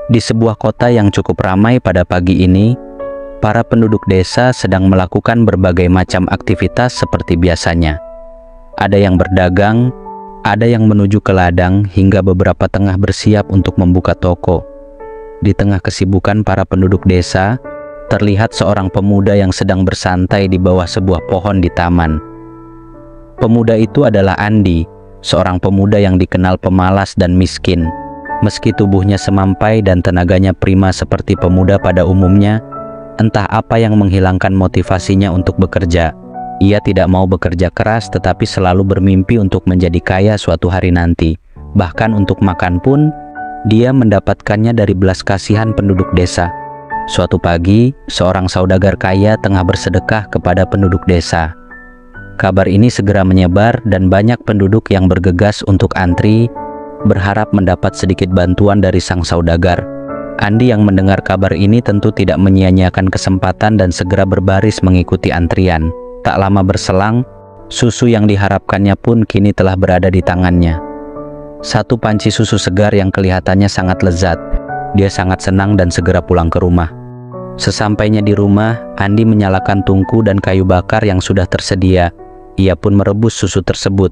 Di sebuah kota yang cukup ramai pada pagi ini, para penduduk desa sedang melakukan berbagai macam aktivitas seperti biasanya. Ada yang berdagang, ada yang menuju ke ladang, hingga beberapa tengah bersiap untuk membuka toko. Di tengah kesibukan para penduduk desa, terlihat seorang pemuda yang sedang bersantai di bawah sebuah pohon di taman. Pemuda itu adalah Andi, seorang pemuda yang dikenal pemalas dan miskin. Meski tubuhnya semampai dan tenaganya prima seperti pemuda pada umumnya, entah apa yang menghilangkan motivasinya untuk bekerja. Ia tidak mau bekerja keras tetapi selalu bermimpi untuk menjadi kaya suatu hari nanti. Bahkan untuk makan pun, dia mendapatkannya dari belas kasihan penduduk desa. Suatu pagi, seorang saudagar kaya tengah bersedekah kepada penduduk desa. Kabar ini segera menyebar dan banyak penduduk yang bergegas untuk antri, berharap mendapat sedikit bantuan dari sang saudagar. Andi yang mendengar kabar ini tentu tidak menyia-nyiakan kesempatan dan segera berbaris mengikuti antrian. Tak lama berselang, susu yang diharapkannya pun kini telah berada di tangannya. Satu panci susu segar yang kelihatannya sangat lezat. Dia sangat senang dan segera pulang ke rumah. Sesampainya di rumah, Andi menyalakan tungku dan kayu bakar yang sudah tersedia. Ia pun merebus susu tersebut.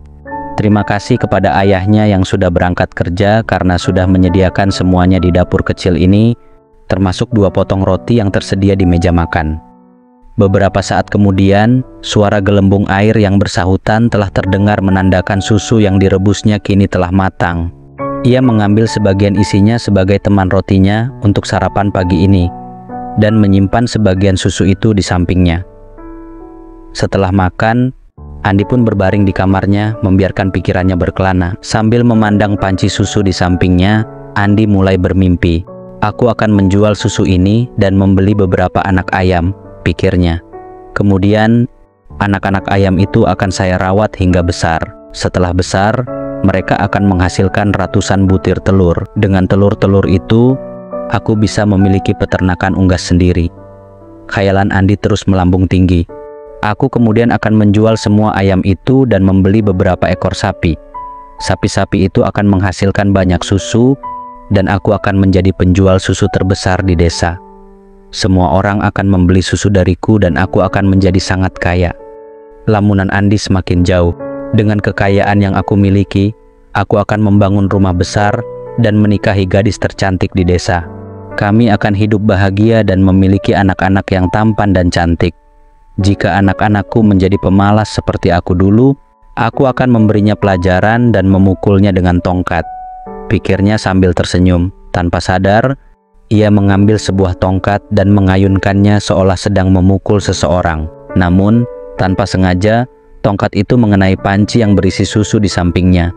Terima kasih kepada ayahnya yang sudah berangkat kerja karena sudah menyediakan semuanya di dapur kecil ini, termasuk 2 potong roti yang tersedia di meja makan. Beberapa saat kemudian, suara gelembung air yang bersahutan telah terdengar menandakan susu yang direbusnya kini telah matang. Ia mengambil sebagian isinya sebagai teman rotinya untuk sarapan pagi ini, dan menyimpan sebagian susu itu di sampingnya. Setelah makan, Andi pun berbaring di kamarnya, membiarkan pikirannya berkelana. Sambil memandang panci susu di sampingnya, Andi mulai bermimpi. Aku akan menjual susu ini dan membeli beberapa anak ayam, pikirnya. Kemudian, anak-anak ayam itu akan saya rawat hingga besar. Setelah besar, mereka akan menghasilkan ratusan butir telur. Dengan telur-telur itu, aku bisa memiliki peternakan unggas sendiri. Khayalan Andi terus melambung tinggi. Aku kemudian akan menjual semua ayam itu dan membeli beberapa ekor sapi. Sapi-sapi itu akan menghasilkan banyak susu, dan aku akan menjadi penjual susu terbesar di desa. Semua orang akan membeli susu dariku dan aku akan menjadi sangat kaya. Lamunan Andi semakin jauh. Dengan kekayaan yang aku miliki, aku akan membangun rumah besar dan menikahi gadis tercantik di desa. Kami akan hidup bahagia dan memiliki anak-anak yang tampan dan cantik. Jika anak-anakku menjadi pemalas seperti aku dulu, aku akan memberinya pelajaran dan memukulnya dengan tongkat, pikirnya sambil tersenyum. Tanpa sadar, ia mengambil sebuah tongkat dan mengayunkannya seolah sedang memukul seseorang. Namun, tanpa sengaja, tongkat itu mengenai panci yang berisi susu di sampingnya.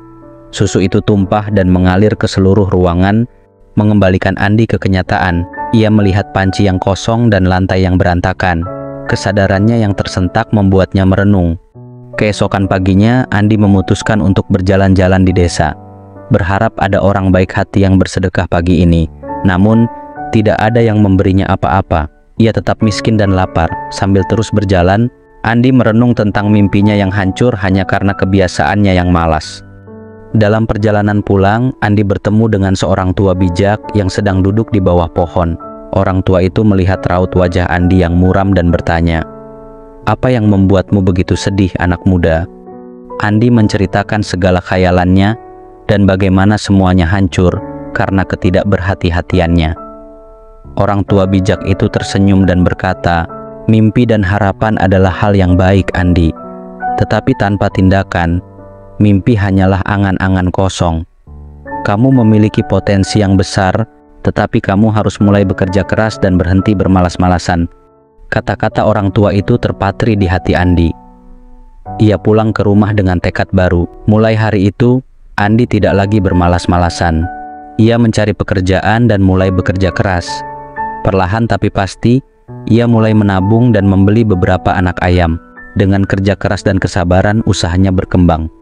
Susu itu tumpah dan mengalir ke seluruh ruangan, mengembalikan Andi ke kenyataan. Ia melihat panci yang kosong dan lantai yang berantakan. Kesadarannya yang tersentak membuatnya merenung. Keesokan paginya, Andi memutuskan untuk berjalan-jalan di desa, berharap ada orang baik hati yang bersedekah pagi ini. Namun, tidak ada yang memberinya apa-apa. Ia tetap miskin dan lapar. Sambil terus berjalan, Andi merenung tentang mimpinya yang hancur hanya karena kebiasaannya yang malas. Dalam perjalanan pulang, Andi bertemu dengan seorang tua bijak yang sedang duduk di bawah pohon. Orang tua itu melihat raut wajah Andi yang muram dan bertanya, "Apa yang membuatmu begitu sedih, anak muda?" Andi menceritakan segala khayalannya dan bagaimana semuanya hancur karena ketidakberhati-hatiannya. Orang tua bijak itu tersenyum dan berkata, "Mimpi dan harapan adalah hal yang baik, Andi. Tetapi tanpa tindakan, mimpi hanyalah angan-angan kosong. Kamu memiliki potensi yang besar, tetapi kamu harus mulai bekerja keras dan berhenti bermalas-malasan." Kata-kata orang tua itu terpatri di hati Andi. Ia pulang ke rumah dengan tekad baru. Mulai hari itu, Andi tidak lagi bermalas-malasan. Ia mencari pekerjaan dan mulai bekerja keras. Perlahan tapi pasti, ia mulai menabung dan membeli beberapa anak ayam. Dengan kerja keras dan kesabaran, usahanya berkembang.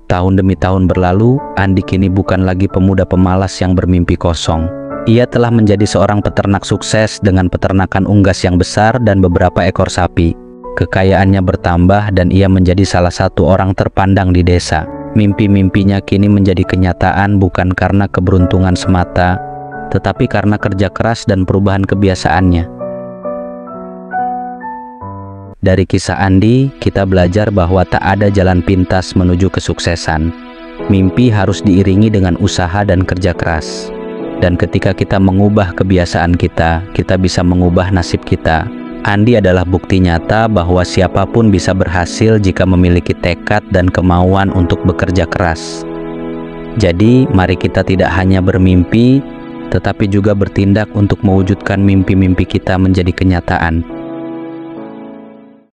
Tahun demi tahun berlalu, Andi kini bukan lagi pemuda pemalas yang bermimpi kosong. Ia telah menjadi seorang peternak sukses dengan peternakan unggas yang besar dan beberapa ekor sapi. Kekayaannya bertambah dan ia menjadi salah satu orang terpandang di desa. Mimpi-mimpinya kini menjadi kenyataan bukan karena keberuntungan semata, tetapi karena kerja keras dan perubahan kebiasaannya. Dari kisah Andi, kita belajar bahwa tak ada jalan pintas menuju kesuksesan. Mimpi harus diiringi dengan usaha dan kerja keras. Dan ketika kita mengubah kebiasaan kita bisa mengubah nasib kita. Andi adalah bukti nyata bahwa siapapun bisa berhasil jika memiliki tekad dan kemauan untuk bekerja keras. Jadi, mari kita tidak hanya bermimpi, tetapi juga bertindak untuk mewujudkan mimpi-mimpi kita menjadi kenyataan.